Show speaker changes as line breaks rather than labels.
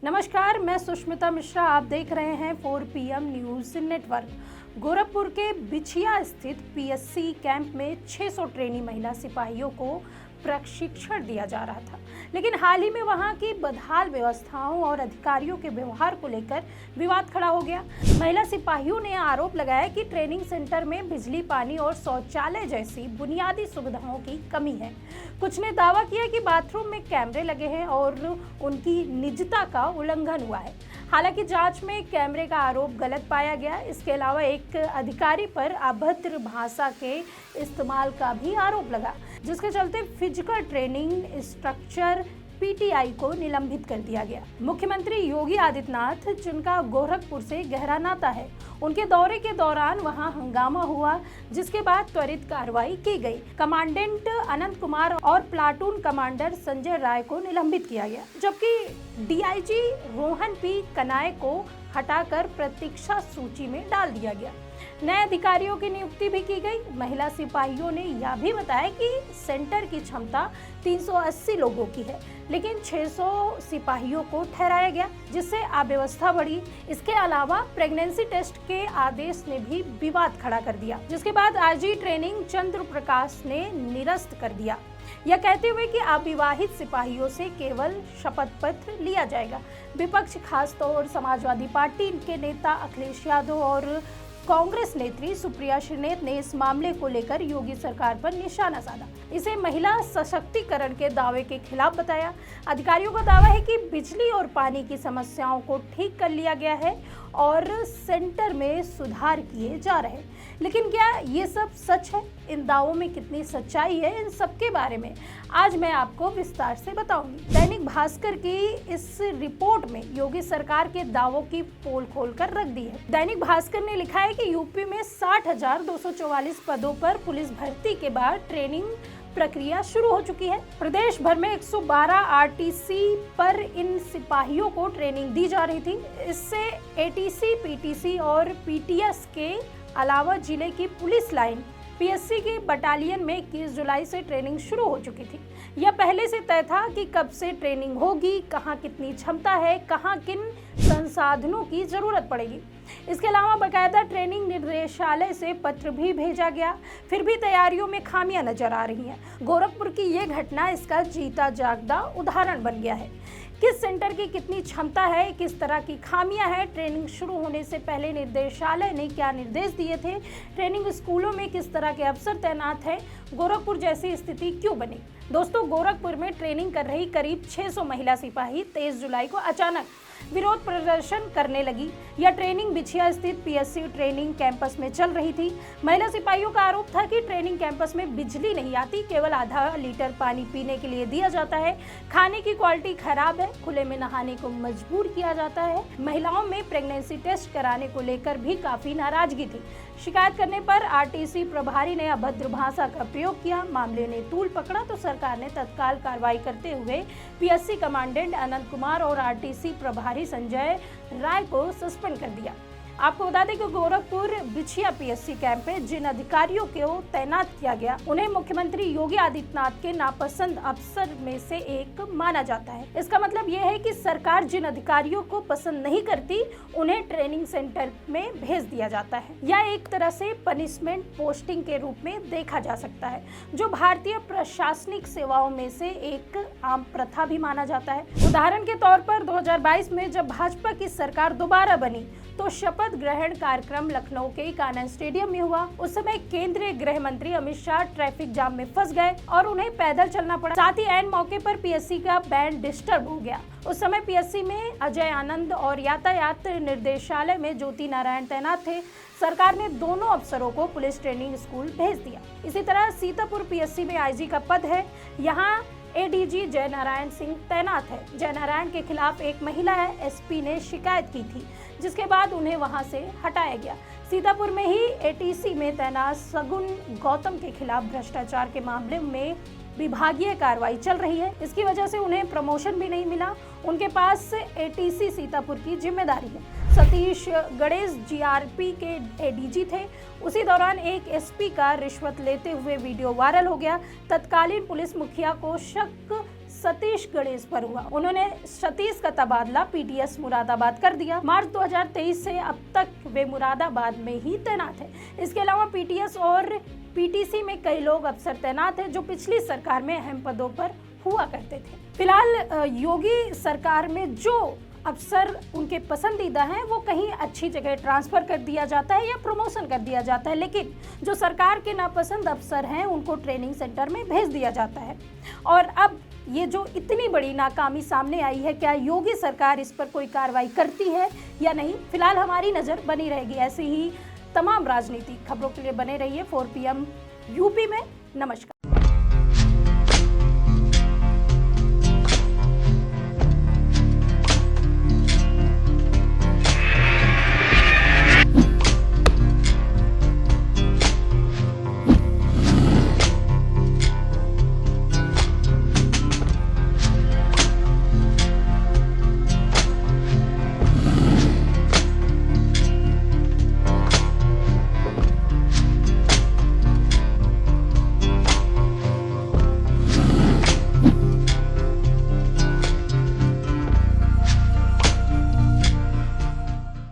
नमस्कार, मैं सुष्मिता मिश्रा। आप देख रहे हैं 4 PM न्यूज़ नेटवर्क। गोरखपुर के बिछिया स्थित पीएससी कैंप में 600 ट्रेनी महिला सिपाहियों को प्रशिक्षण दिया जा रहा था, लेकिन हाल ही में वहां की बदहाल व्यवस्थाओं और अधिकारियों के व्यवहार को लेकर विवाद खड़ा हो गया। महिला सिपाहियों ने आरोप लगाया कि ट्रेनिंग सेंटर में बिजली, पानी और शौचालय जैसी बुनियादी सुविधाओं की कमी है। कुछ ने दावा किया कि बाथरूम में कैमरे लगे हैं और उनकी निजता का उल्लंघन हुआ है। हालांकि जांच में कैमरे का आरोप गलत पाया गया। इसके अलावा एक अधिकारी पर अभद्र भाषा के इस्तेमाल का भी आरोप लगा, जिसके चलते फिजिकल ट्रेनिंग इंस्ट्रक्टर पीटीआई को निलंबित कर दिया गया। मुख्यमंत्री योगी आदित्यनाथ, जिनका गोरखपुर से गहरा नाता है, उनके दौरे के दौरान वहां हंगामा हुआ, जिसके बाद त्वरित कार्रवाई की गई। कमांडेंट अनंत कुमार और प्लाटून कमांडर संजय राय को निलंबित किया गया, जबकि डीआईजी रोहन पी कनाय को हटाकर प्रतीक्षा सूची में डाल दिया गया। नए अधिकारियों की नियुक्ति भी की गई। महिला सिपाहियों ने यह भी बताया कि सेंटर की क्षमता 380 लोगों की है, लेकिन 600 सिपाहियों को ठहराया गया, जिससे अव्यवस्था बढ़ी। इसके अलावा प्रेगनेंसी टेस्ट के आदेश ने भी विवाद खड़ा कर दिया, जिसके बाद आरजी ट्रेनिंग चंद्र प्रकाश ने निरस्त कर दिया, यह कहते हुए कि अविवाहित सिपाहियों से केवल शपथ पत्र लिया जाएगा। विपक्ष, खासतौर समाजवादी पार्टी के नेता अखिलेश यादव और कांग्रेस नेत्री सुप्रिया श्रीनेत ने इस मामले को लेकर योगी सरकार पर निशाना साधा। इसे महिला सशक्तिकरण के दावे के खिलाफ बताया। अधिकारियों का दावा है कि बिजली और पानी की समस्याओं को ठीक कर लिया गया है और सेंटर में सुधार किए जा रहे हैं, लेकिन क्या ये सब सच है? इन दावों में कितनी सच्चाई है, इन सब के बारे में आज मैं आपको विस्तार से बताऊंगी। दैनिक भास्कर की इस रिपोर्ट में योगी सरकार के दावों की पोल खोलकर रख दी है। दैनिक भास्कर ने लिखा है कि यूपी में 60,244 पदों पर पुलिस भर्ती के बाद ट्रेनिंग प्रक्रिया शुरू हो चुकी है। प्रदेश भर में 112 आरटीसी पर इन सिपाहियों को ट्रेनिंग दी जा रही थी। इससे एटीसी, पीटीसी और पीटीएस के अलावा जिले की पुलिस लाइन पीएससी की बटालियन में 21 जुलाई से ट्रेनिंग शुरू हो चुकी थी। यह पहले से तय था कि कब से ट्रेनिंग होगी, कहां कितनी क्षमता है, कहां किन संसाधनों की जरूरत पड़ेगी। इसके अलावा बाकायदा ट्रेनिंग निर्देशालय से पत्र भी भेजा गया, फिर भी तैयारियों में खामियां नजर आ रही हैं। गोरखपुर की ये घटना इसका जीता जागता उदाहरण बन गया है। किस सेंटर की कितनी क्षमता है, किस तरह की खामियां हैं, ट्रेनिंग शुरू होने से पहले निर्देशालय ने क्या निर्देश दिए थे, ट्रेनिंग स्कूलों में किस तरह के अफसर तैनात हैं, गोरखपुर जैसी स्थिति क्यों बनी। दोस्तों, गोरखपुर में ट्रेनिंग कर रही करीब 600 महिला सिपाही 23 जुलाई को अचानक विरोध प्रदर्शन करने लगी। यह ट्रेनिंग बिछिया स्थित पीएससी ट्रेनिंग कैंपस में चल रही थी। महिला सिपाहियों का आरोप था कि ट्रेनिंग कैंपस में बिजली नहीं आती, केवल आधा लीटर पानी पीने के लिए दिया जाता है, खाने की क्वालिटी खराब है, खुले में नहाने को मजबूर किया जाता है। महिलाओं में प्रेगनेंसी टेस्ट कराने को लेकर भी काफी नाराजगी थी। शिकायत करने पर आरटीसी प्रभारी ने अभद्र भाषा का प्रयोग किया। मामले ने तूल पकड़ा तो सरकार ने तत्काल कार्रवाई करते हुए पीएससी कमांडेंट अनंत कुमार और आरटीसी प्रभारी संजय राय को सस्पेंड कर दिया। आपको बता दें कि गोरखपुर बिछिया पीएससी कैंप में जिन अधिकारियों को तैनात किया गया, उन्हें मुख्यमंत्री योगी आदित्यनाथ के नापसंद अफसर में से एक माना जाता है। इसका मतलब यह है कि सरकार जिन अधिकारियों को पसंद नहीं करती, उन्हें ट्रेनिंग सेंटर में भेज दिया जाता है। यह एक तरह से पनिशमेंट पोस्टिंग के रूप में देखा जा सकता है, जो भारतीय प्रशासनिक सेवाओं में से एक आम प्रथा भी माना जाता है। उदाहरण के तौर पर 2022 में जब भाजपा की सरकार दोबारा बनी, तो शपथ ग्रहण कार्यक्रम लखनऊ के कानन स्टेडियम में हुआ। उस समय केंद्रीय गृह मंत्री अमित शाह ट्रैफिक जाम में फंस गए और उन्हें पैदल चलना पड़ा। साथ ही ऐन मौके पर पीएससी का बैंड डिस्टर्ब हो गया। उस समय पीएससी में अजय आनंद और यातायात निर्देशालय में ज्योति नारायण तैनात थे। सरकार ने दोनों अफसरों को पुलिस ट्रेनिंग स्कूल भेज दिया। इसी तरह सीतापुर पीएससी में आईजी का पद है, यहाँ एडीजी जय नारायण सिंह तैनात है। जय नारायण के खिलाफ एक महिला एसपी ने शिकायत की थी, जिसके बाद उन्हें वहां से हटाया गया। सीतापुर में ही एटीसी में तैनात सगुन गौतम के खिलाफ भ्रष्टाचार के मामले में विभागीय कार्रवाई चल रही है। इसकी वजह से उन्हें प्रमोशन भी नहीं मिला। उनके पास एटीसी सीतापुर की जिम्मेदारी है। सतीश गणेश जीआरपी के एडीजी थे। उसी दौरान एक एसपी का रिश्वत लेते हुए वीडियो वायरल हो गया। तत्कालीन पुलिस मुखिया को शक सतीश गणेश पर हुआ। उन्होंने सतीश का तबादला पीटीएस मुरादाबाद कर दिया। मार्च 2023 से अब तक वे मुरादाबाद में ही तैनात है। इसके अलावा पीटीएस और पीटीसी में कई लोग अफसर तैनात हैं जो पिछली सरकार में अहम पदों पर हुआ करते थे। फिलहाल योगी सरकार में जो अफसर उनके पसंदीदा हैं वो कहीं अच्छी जगह ट्रांसफ़र कर दिया जाता है या प्रमोशन कर दिया जाता है, लेकिन जो सरकार के नापसंद अफसर हैं उनको ट्रेनिंग सेंटर में भेज दिया जाता है। और अब ये जो इतनी बड़ी नाकामी सामने आई है, क्या योगी सरकार इस पर कोई कार्रवाई करती है या नहीं, फिलहाल हमारी नज़र बनी रहेगी। ऐसी ही तमाम राजनीतिक खबरों के लिए बने रहिए 4 PM यूपी में। नमस्कार।